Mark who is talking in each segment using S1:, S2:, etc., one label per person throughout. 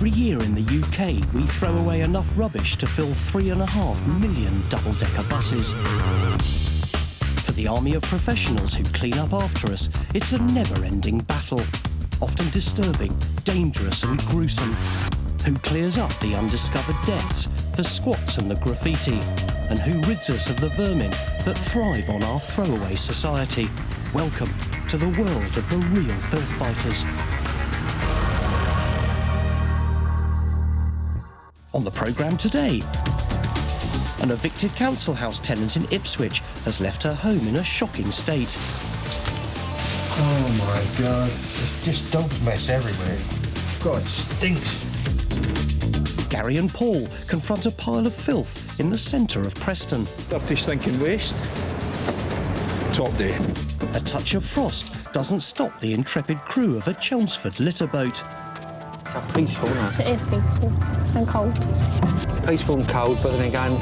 S1: Every year in the UK, we throw away enough rubbish to fill 3.5 million double-decker buses. For the army of professionals who clean up after us, it's a never-ending battle, often disturbing, dangerous and gruesome. Who clears up the undiscovered deaths, the squats and the graffiti, and who rids us of the vermin that thrive on our throwaway society? Welcome to the world of the real filth fighters. On the programme today, an evicted council house tenant in Ipswich has left her home in a shocking state.
S2: Oh my God, there's just dog's mess everywhere. God, it stinks.
S1: Gary and Paul confront a pile of filth in the centre of Preston.
S2: Dirty stinking waste. Top day.
S1: A touch of frost doesn't stop the intrepid crew of a Chelmsford litter boat.
S3: It's peaceful, isn't it?
S4: It is peaceful and cold.
S3: It's peaceful and cold, but then again,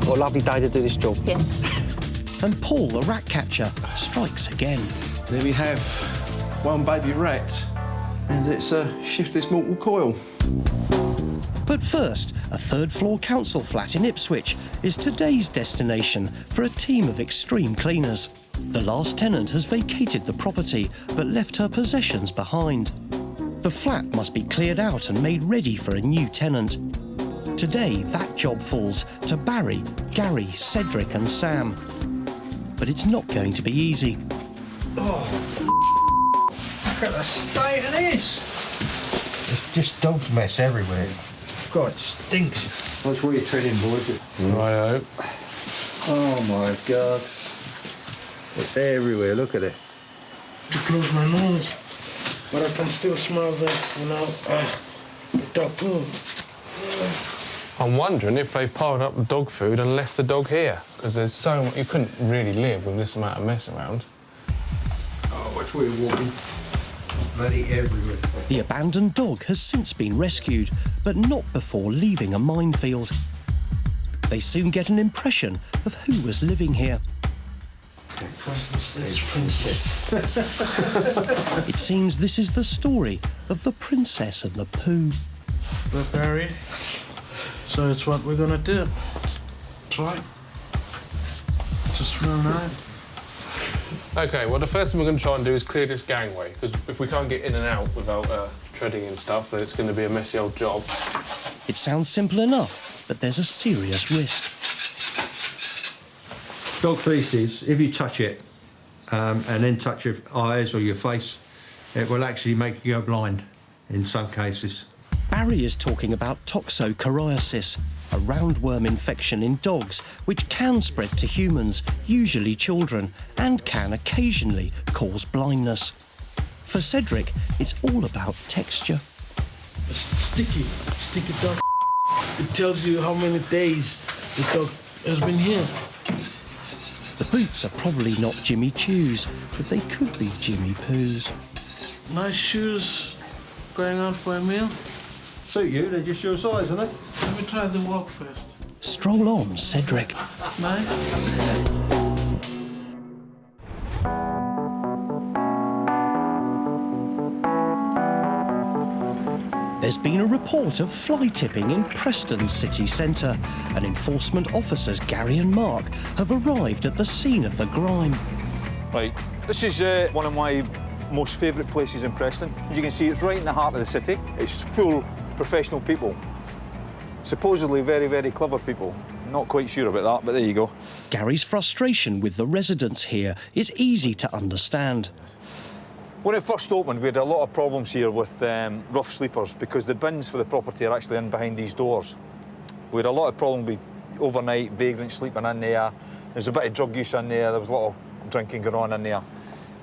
S3: what a lovely day to do this job.
S4: Yes.
S1: And Paul, the rat catcher, strikes again.
S5: There we have one baby rat, and it's a shiftless mortal coil.
S1: But first, a third-floor council flat in Ipswich is today's destination for a team of extreme cleaners. The last tenant has vacated the property, but left her possessions behind. The flat must be cleared out and made ready for a new tenant. Today, that job falls to Barry, Gary, Cedric and Sam. But it's not going to be easy.
S2: Oh, look at the state of this. There's just dog's mess everywhere. God, it stinks.
S5: Watch where you're treading, boys.
S2: Righto. Oh my God. It's everywhere, look at it.
S6: To close my nose, but I can still smell the dog poo.
S7: I'm wondering if they've piled up the dog food and left the dog here, because there's so much, you couldn't really live with this amount of mess around.
S2: Oh, watch where you're walking. Bloody everywhere.
S1: The abandoned dog has since been rescued, but not before leaving a minefield. They soon get an impression of who was living here.
S6: Princess.
S1: It seems this is the story of the princess and the poo.
S6: We're buried, so it's what we're gonna do. Try. Just smell nice.
S7: OK, well, the first thing we're going to try and do is clear this gangway, because if we can't get in and out without treading and stuff, then it's going to be a messy old job.
S1: It sounds simple enough, but there's a serious risk.
S2: Dog faeces, if you touch it and then touch your eyes or your face, it will actually make you go blind in some cases.
S1: Barry is talking about toxocariasis, a roundworm infection in dogs which can spread to humans, usually children, and can occasionally cause blindness. For Cedric, it's all about texture.
S6: It's sticky dog. It tells you how many days the dog has been here.
S1: The boots are probably not Jimmy Choo's, but they could be Jimmy Poo's.
S6: Nice shoes, going out for a meal.
S2: Suit you, they're just your size, aren't they?
S6: Let me try the walk first.
S1: Stroll on, Cedric.
S6: Nice.
S1: There's been a report of fly tipping in Preston city centre, and enforcement officers Gary and Mark have arrived at the scene of the grime.
S8: Right, this is one of my most favourite places in Preston. As you can see, it's right in the heart of the city. It's full professional people. Supposedly very, very clever people. Not quite sure about that, but there you go.
S1: Gary's frustration with the residents here is easy to understand.
S8: When it first opened, we had a lot of problems here with rough sleepers because the bins for the property are actually in behind these doors. We had a lot of problems with overnight vagrants sleeping in there. There's a bit of drug use in there. There was a lot of drinking going on in there.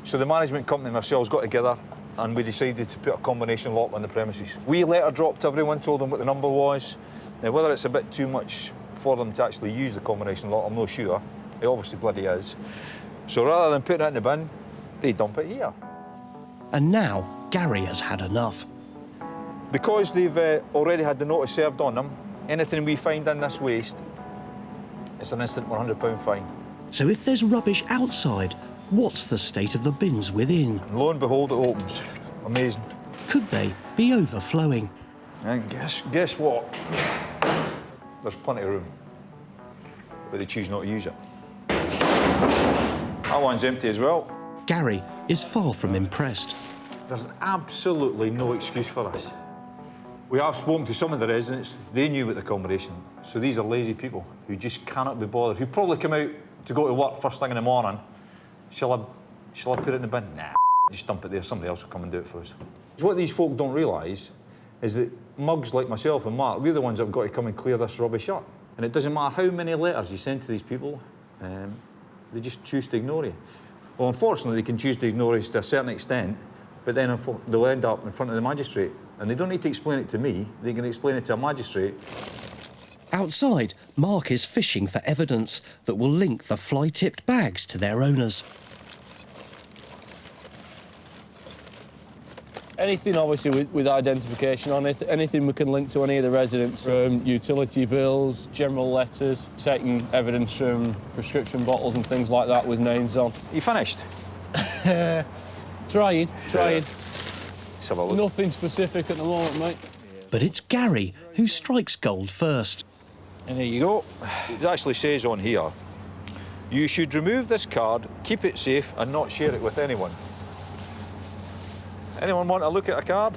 S8: So the management company and ourselves got together and we decided to put a combination lock on the premises. We letter dropped everyone, told them what the number was. Now, whether it's a bit too much for them to actually use the combination lock, I'm not sure. It obviously bloody is. So rather than putting it in the bin, they dump it here.
S1: And now, Gary has had enough.
S8: Because they've already had the notice served on them, anything we find in this waste, it's an instant £100 fine.
S1: So if there's rubbish outside, what's the state of the bins within?
S8: And lo and behold, it opens. Amazing.
S1: Could they be overflowing?
S8: And guess what? There's plenty of room, but they choose not to use it. That one's empty as well.
S1: Gary is far from impressed.
S8: There's absolutely no excuse for this. We have spoken to some of the residents. They knew about the accommodation. So these are lazy people who just cannot be bothered, who probably come out to go to work first thing in the morning. Shall I put it in the bin? Nah, just dump it there. Somebody else will come and do it for us. What these folk don't realise is that mugs like myself and Mark, we're the ones that have got to come and clear this rubbish up. And it doesn't matter how many letters you send to these people, they just choose to ignore you. Well, unfortunately, they can choose to ignore us to a certain extent, but then they'll end up in front of the magistrate. And they don't need to explain it to me, they can explain it to a magistrate.
S1: Outside, Mark is fishing for evidence that will link the fly-tipped bags to their owners.
S9: Anything, obviously, with identification on it, anything we can link to any of the residents, from utility bills, general letters, taking evidence from prescription bottles and things like that with names on.
S8: You finished?
S9: Trying.
S8: Let's have a look.
S9: Nothing specific at the moment, mate.
S1: But it's Gary who strikes gold first.
S8: And here you go. It actually says on here, you should remove this card, keep it safe and not share it with anyone. Anyone want to look at a card?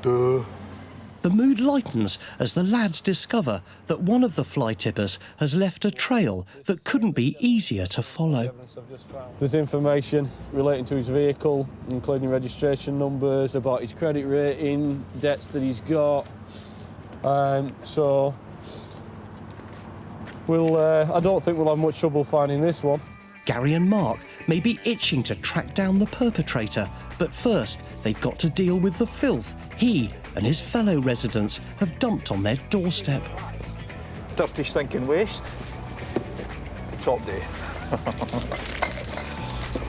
S8: Duh.
S1: The mood lightens as the lads discover that one of the fly tippers has left a trail that couldn't be easier to follow.
S9: There's information relating to his vehicle, including registration numbers, about his credit rating, debts that he's got. So I don't think we'll have much trouble finding this one.
S1: Gary and Mark may be itching to track down the perpetrator, but first they've got to deal with the filth he and his fellow residents have dumped on their doorstep.
S8: Dirty, stinking waste. Top day.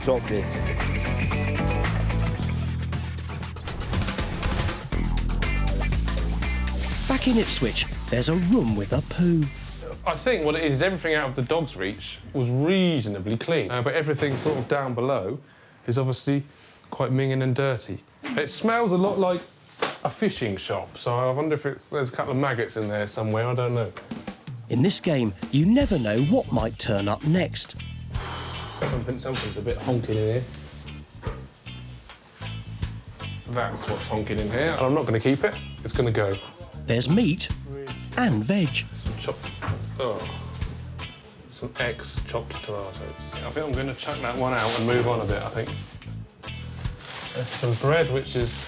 S8: Top day.
S1: Back in Ipswich, there's a room with a poo.
S7: I think what it is everything out of the dog's reach was reasonably clean, but everything sort of down below is obviously quite minging and dirty. It smells a lot like a fishing shop, so I wonder if there's a couple of maggots in there somewhere, I don't know.
S1: In this game, you never know what might turn up next.
S7: Something's a bit honking in here. That's what's honking in here, and I'm not going to keep it, it's going to go.
S1: There's meat and veg.
S7: Some eggs, chopped tomatoes. I think I'm going to chuck that one out and move on a bit, I think. There's some bread, which is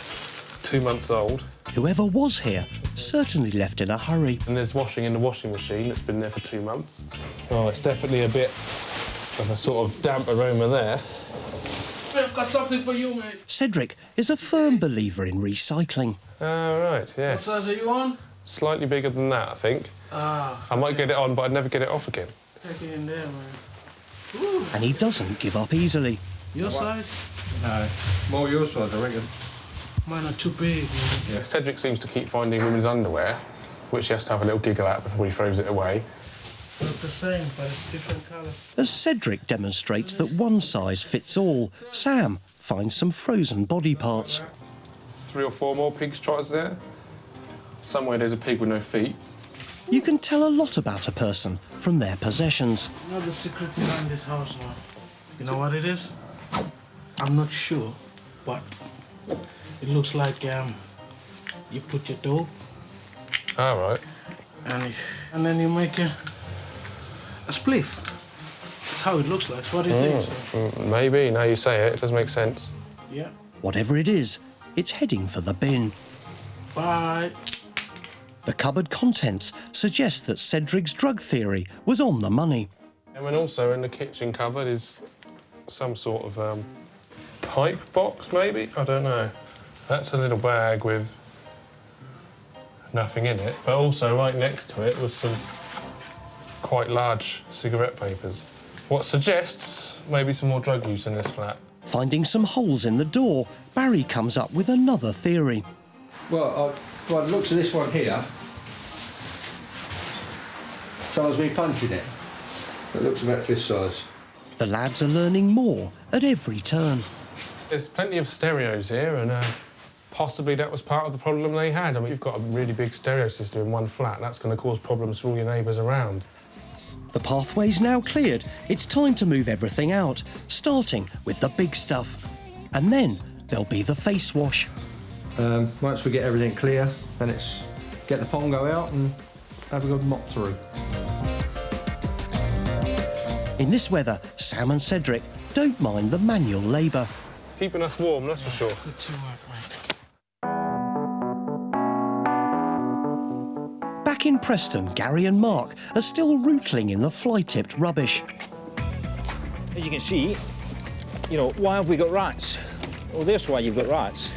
S7: 2 months old.
S1: Whoever was here certainly left in a hurry.
S7: And there's washing in the washing machine that's been there for 2 months. Oh, it's definitely a bit of a sort of damp aroma there.
S6: I've got something for you, mate.
S1: Cedric is a firm believer in recycling.
S7: Oh, right, yes.
S6: What size are you on?
S7: Slightly bigger than that, I think.
S6: Ah.
S7: I might get it on, but I'd never get it off again.
S6: Take it in there, man. Ooh.
S1: And he doesn't give up easily.
S6: Your size?
S2: No, more your size, I reckon.
S6: Mine are too big, man.
S7: Yeah. Cedric seems to keep finding women's underwear, which he has to have a little giggle at before he throws it away.
S6: Look the same, but it's different colour.
S1: As Cedric demonstrates that one size fits all, Sam finds some frozen body parts.
S7: 3 or 4 more pig's trotters there. Somewhere there's a pig with no feet.
S1: You can tell a lot about a person from their possessions.
S6: You know the secret behind this house, man? You know what it is? I'm not sure, but it looks like you put your dope.
S7: All right.
S6: And then you make a spliff. That's how it looks like. What do you think, sir?
S7: Maybe, now you say it, it does make sense.
S6: Yeah.
S1: Whatever it is, it's heading for the bin.
S6: Bye.
S1: The cupboard contents suggest that Cedric's drug theory was on the money.
S7: And then also in the kitchen cupboard is some sort of pipe box, maybe? I don't know. That's a little bag with nothing in it, but also right next to it was some quite large cigarette papers. What suggests maybe some more drug use in this flat.
S1: Finding some holes in the door, Barry comes up with another theory.
S2: Well, by the looks of this one here, someone's been punching it. It looks about this size.
S1: The lads are learning more at every turn.
S7: There's plenty of stereos here and Possibly that was part of the problem they had. I mean, you've got a really big stereo system in one flat, that's going to cause problems for all your neighbours around.
S1: The pathway's now cleared. It's time to move everything out, starting with the big stuff. And then there'll be the face wash.
S2: Once we get everything clear, then it's get the pongo out and have a good mop through.
S1: In this weather, Sam and Cedric don't mind the manual labour.
S7: Keeping us warm, that's for sure.
S6: Good teamwork, mate.
S1: Back in Preston, Gary and Mark are still rootling in the fly-tipped rubbish.
S8: As you can see, you know, why have we got rats? Well, that's why you've got rats.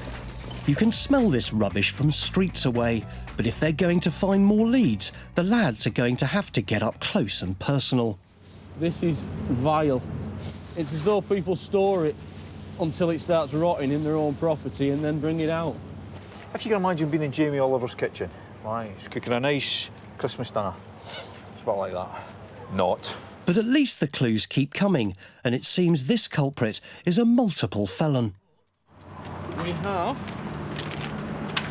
S1: You can smell this rubbish from streets away, but if they're going to find more leads, the lads are going to have to get up close and personal.
S9: This is vile. It's as though people store it until it starts rotting in their own property and then bring it out.
S8: If you can imagine being in Jamie Oliver's kitchen, right, he's cooking a nice Christmas dinner. It's about like that. Not.
S1: But at least the clues keep coming, and it seems this culprit is a multiple felon.
S9: We have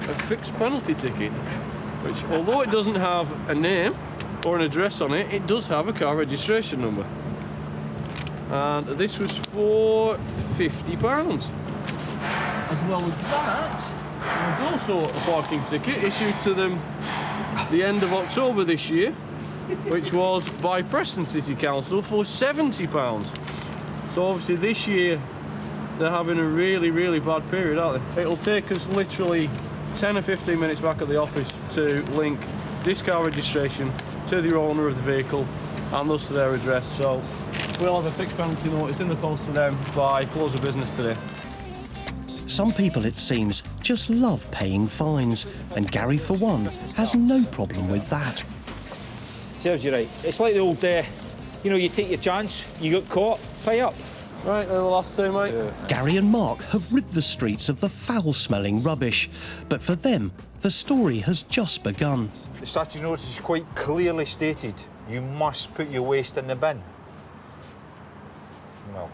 S9: a fixed penalty ticket, which, although it doesn't have a name or an address on it, it does have a car registration number. And this was for £50. As well as that, there was also a parking ticket issued to them the end of October this year, which was by Preston City Council for £70. So obviously this year they're having a really, really bad period, aren't they? It'll take us literally 10 or 15 minutes back at the office to link this car registration to the owner of the vehicle and thus to their address. So we'll have a fixed penalty notice in the post to them by close of business today.
S1: Some people, it seems, just love paying fines, and Gary, for one, has no problem with that.
S8: Serves you right. It's like the old, you know, you take your chance, you get caught, pay up.
S9: Right, they're the last two, mate.
S1: Gary and Mark have rid the streets of the foul-smelling rubbish, but for them, the story has just begun.
S8: The statute notice is quite clearly stated. You must put your waste in the bin. Well,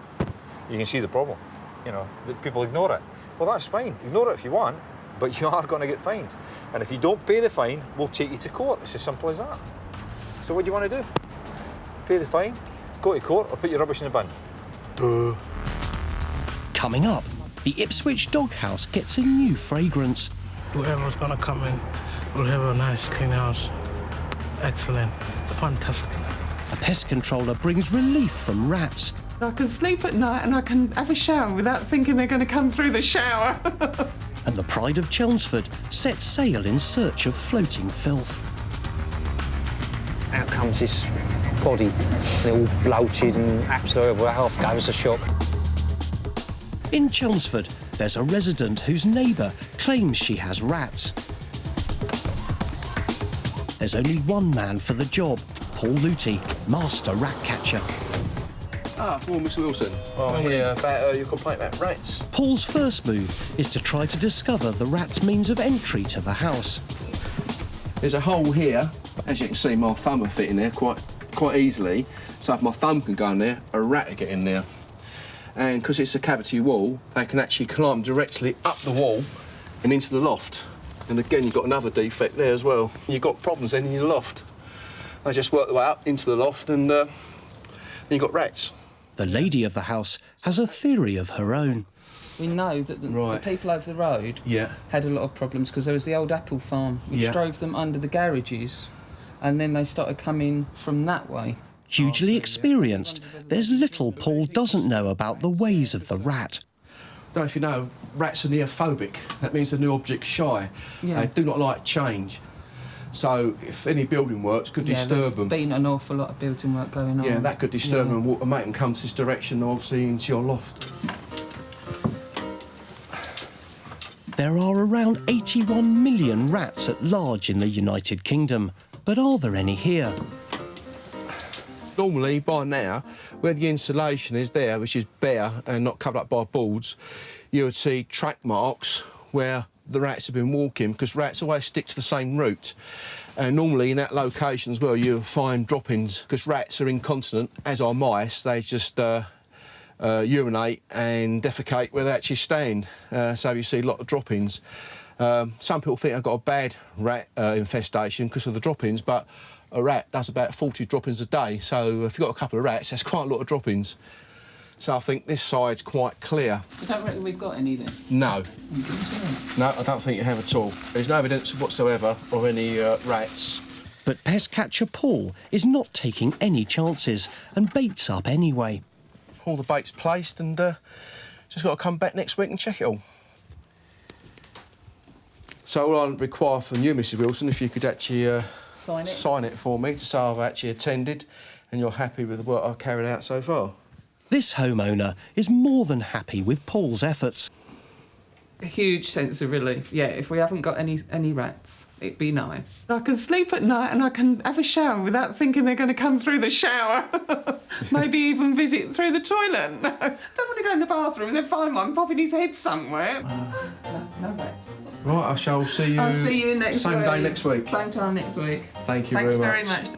S8: you can see the problem. You know, that people ignore it. Well, that's fine. Ignore it if you want, but you are going to get fined. And if you don't pay the fine, we'll take you to court. It's as simple as that. So what do you want to do? Pay the fine, go to court, or put your rubbish in the bin? Duh.
S1: Coming up, the Ipswich doghouse gets a new fragrance.
S6: Whoever's gonna come in will have a nice clean house. Excellent. Fantastic.
S1: A pest controller brings relief from rats.
S10: I can sleep at night and I can have a shower without thinking they're going to come through the shower.
S1: And the pride of Chelmsford sets sail in search of floating filth.
S3: Out comes this body. They're all bloated and absolutely well, half gave us a shock.
S1: In Chelmsford, there's a resident whose neighbour claims she has rats. There's only one man for the job, Paul Luty, master rat catcher.
S5: Ah, well, Mr. Wilson. Oh, here about your complaint about rats.
S1: Paul's first move is to try to discover the rat's means of entry to the house.
S5: There's a hole here. As you can see, my thumb will fit in there quite easily. So if my thumb can go in there, a rat will get in there. And because it's a cavity wall, they can actually climb directly up the wall and into the loft. And again, you've got another defect there as well. You've got problems then in your loft. They just work their way up into the loft and then you've got rats.
S1: The lady of the house has a theory of her own.
S10: We know that the people over the road had a lot of problems because there was the old apple farm which drove them under the garages and then they started coming from that way.
S1: Hugely experienced, there's little Paul doesn't know about the ways of the rat.
S5: I don't know if you know, rats are neophobic. That means they're new object shy.
S10: Yeah.
S5: They do not like change. So if any building works could disturb them.
S10: There's been an awful lot of building work going on.
S5: Yeah, that could disturb them and make them come this direction, obviously, into your loft.
S1: There are around 81 million rats at large in the United Kingdom, but are there any here?
S5: Normally, by now, where the insulation is there, which is bare and not covered up by boards, you would see track marks where the rats have been walking, because rats always stick to the same route. And normally in that location as well, you'll find droppings, because rats are incontinent, as are mice. They just urinate and defecate where they actually stand. So you see a lot of drop-ins. Some people think I've got a bad rat infestation because of the drop-ins, but a rat does about 40 drop-ins a day. So if you've got a couple of rats, that's quite a lot of drop-ins. So I think this side's quite clear.
S10: You don't reckon we've got any then?
S5: No. No, I don't think you have at all. There's no evidence whatsoever of any rats.
S1: But pest catcher Paul is not taking any chances and baits up anyway.
S5: All the bait's placed and just got to come back next week and check it all. So all I require from you, Mrs Wilson, if you could actually sign it for me to say I've actually attended and you're happy with the work I've carried out so far.
S1: This homeowner is more than happy with Paul's efforts.
S10: A huge sense of relief, yeah. If we haven't got any rats, it'd be nice. I can sleep at night and I can have a shower without thinking they're going to come through the shower. Maybe even visit through the toilet. No, don't want to go in the bathroom and then find one popping his head somewhere. No rats.
S5: Right, I shall see you.
S10: I'll see you next week.
S5: Same day next week.
S10: Same time next week.
S5: Thank you
S10: Thanks
S5: very much.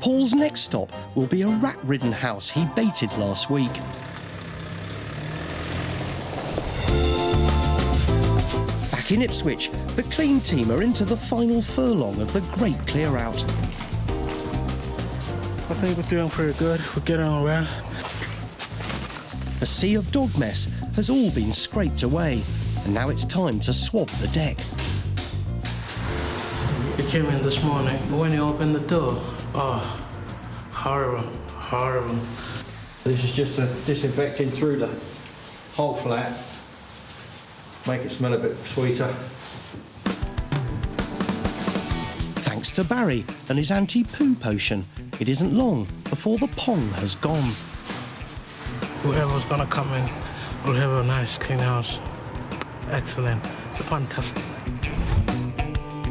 S1: Paul's next stop will be a rat-ridden house he baited last week. Back in Ipswich, the clean team are into the final furlong of the great clear-out.
S6: I think we're doing pretty good. We're getting all right.
S1: The sea of dog mess has all been scraped away, and now it's time to swab the deck.
S6: He came in this morning, but when he opened the door, oh, horrible, horrible.
S2: This is just disinfecting through the whole flat, make it smell a bit sweeter.
S1: Thanks to Barry and his anti-poo potion, it isn't long before the pong has gone.
S6: Whoever's gonna come in will have a nice clean house. Excellent, fantastic.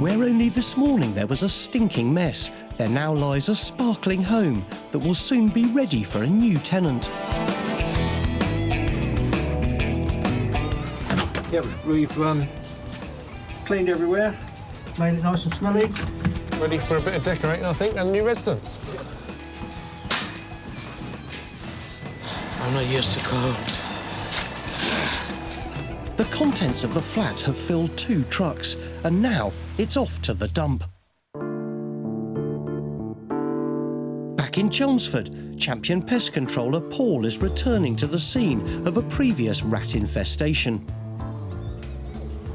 S1: Where only this morning there was a stinking mess, there now lies a sparkling home that will soon be ready for a new tenant.
S2: Yep, we've cleaned everywhere, made it nice and smelly.
S7: Ready for a bit of decorating, I think, and new residents.
S6: I'm not used to cold.
S1: The contents of the flat have filled 2 trucks, and now it's off to the dump. Back in Chelmsford, champion pest controller Paul is returning to the scene of a previous rat infestation.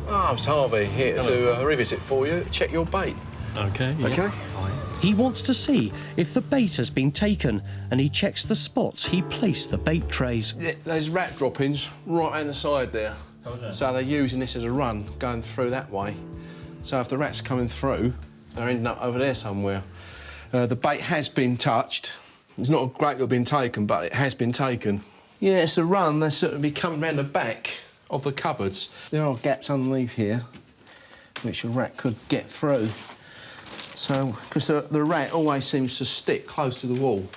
S5: Oh, it's Harvey here to revisit for you. Check your bait.
S9: OK, yeah.
S5: OK?
S1: He wants to see if the bait has been taken, and he checks the spots he placed the bait trays.
S5: Yeah, there's rat droppings right on the side there. So they're using this as a run, going through that way. So if the rat's coming through, they're ending up over there somewhere. The bait has been touched. It's not a great deal been taken, but it has been taken. Yeah, it's a run. They sort of be coming round the back of the cupboards. There are gaps underneath here, which a rat could get through. So, because the rat always seems to stick close to the wall,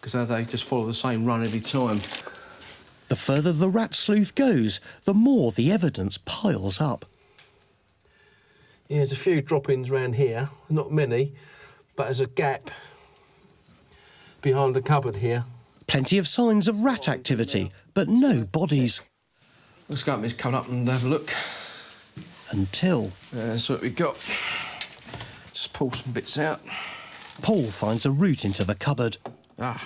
S5: because they just follow the same run every time.
S1: The further the rat sleuth goes, the more the evidence piles up.
S5: Yeah, there's a few drop-ins around here, not many, but there's a gap behind the cupboard here.
S1: Plenty of signs of rat activity, but no bodies.
S5: Let's go up, miss, come up and have a look.
S1: Until...
S5: That's what we got. Just pull some bits out.
S1: Paul finds a route into the cupboard.
S5: Ah.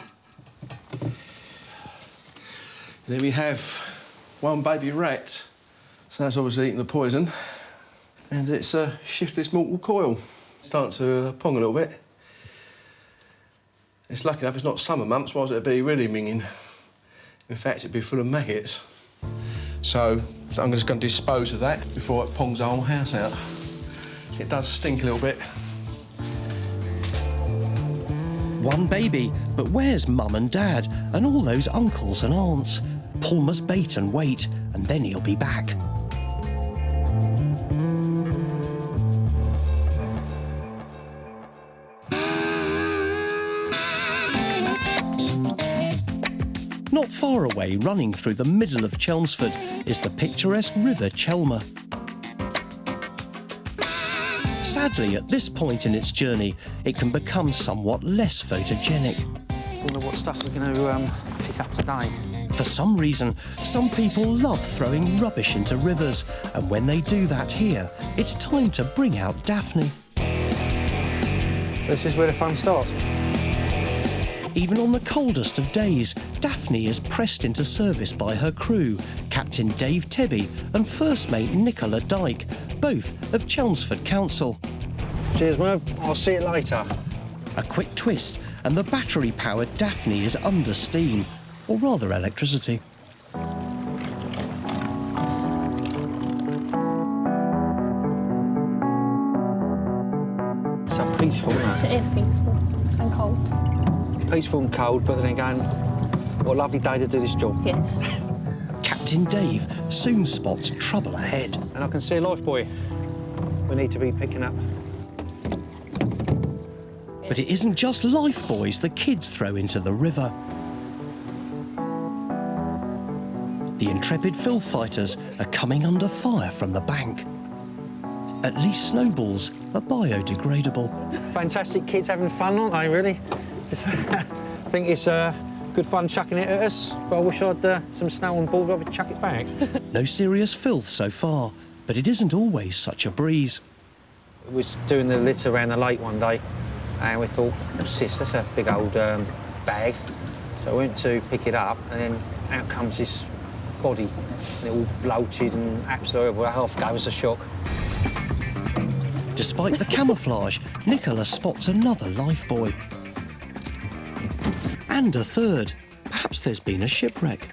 S5: There we have one baby rat. So that's obviously eating the poison. And it's shifted its mortal coil. It's starting to pong a little bit. It's lucky enough it's not summer months, otherwise it'd be really minging. In fact, it'd be full of maggots. So I'm just going to dispose of that before it pongs the whole house out. It does stink a little bit.
S1: One baby, but where's Mum and Dad and all those uncles and aunts? Paul must bait and wait, and then he'll be back. Not far away, running through the middle of Chelmsford, is the picturesque River Chelmer. Sadly, at this point in its journey, it can become somewhat less photogenic.
S3: Wonder what stuff we're going to pick up today.
S1: For some reason, some people love throwing rubbish into rivers, and when they do that here, it's time to bring out Daphne.
S3: This is where the fun starts.
S1: Even on the coldest of days, Daphne is pressed into service by her crew, Captain Dave Tebby and First Mate Nicola Dyke, both of Chelmsford Council.
S3: Cheers, Merv. I'll see you later.
S1: A quick twist, and the battery-powered Daphne is under steam, or rather electricity.
S3: So peaceful, isn't it?
S4: It is peaceful and cold.
S3: Peaceful and cold, but then again, what a lovely day to do this job.
S4: Yes.
S1: Captain Dave soon spots trouble ahead.
S3: And I can see a lifebuoy we need to be picking up.
S1: But it isn't just lifebuoys the kids throw into the river. The intrepid filth fighters are coming under fire from the bank. At least snowballs are biodegradable.
S3: Fantastic kids having fun, aren't they, really? I think it's good fun chucking it at us, but I wish I'd some snow on board, I would chuck it back.
S1: No serious filth so far, but it isn't always such a breeze.
S3: We was doing the litter around the lake one day, and we thought, what's this? That's a big old bag. So I went to pick it up, and then out comes this body, and it all bloated and absolutely horrible. Half gave us a shock.
S1: Despite the camouflage, Nicola spots another lifebuoy. And a third. Perhaps there's been a shipwreck.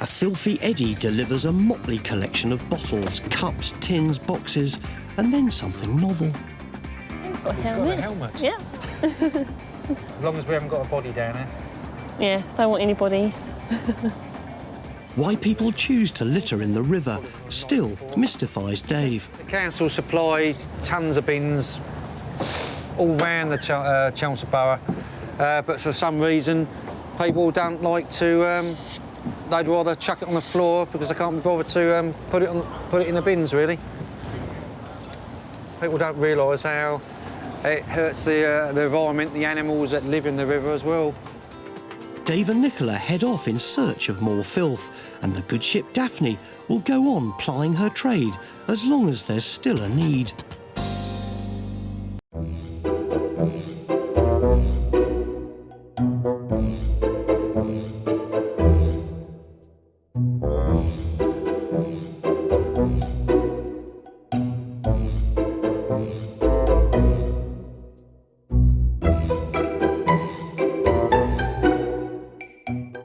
S1: A filthy eddy delivers a motley collection of bottles, cups, tins, boxes, and then something novel.
S4: Got a helmet. Yeah.
S3: As long as we haven't got a body down there.
S4: Yeah, don't want any bodies.
S1: Why people choose to litter in the river still mystifies Dave.
S3: The council supply tons of bins all round the Chelmsford Borough, but for some reason people don't like to. They'd rather chuck it on the floor because they can't be bothered to put it in the bins. Really, people don't realise how it hurts the environment, the animals that live in the river as well.
S1: Dave and Nicola head off in search of more filth, and the good ship Daphne will go on plying her trade as long as there's still a need.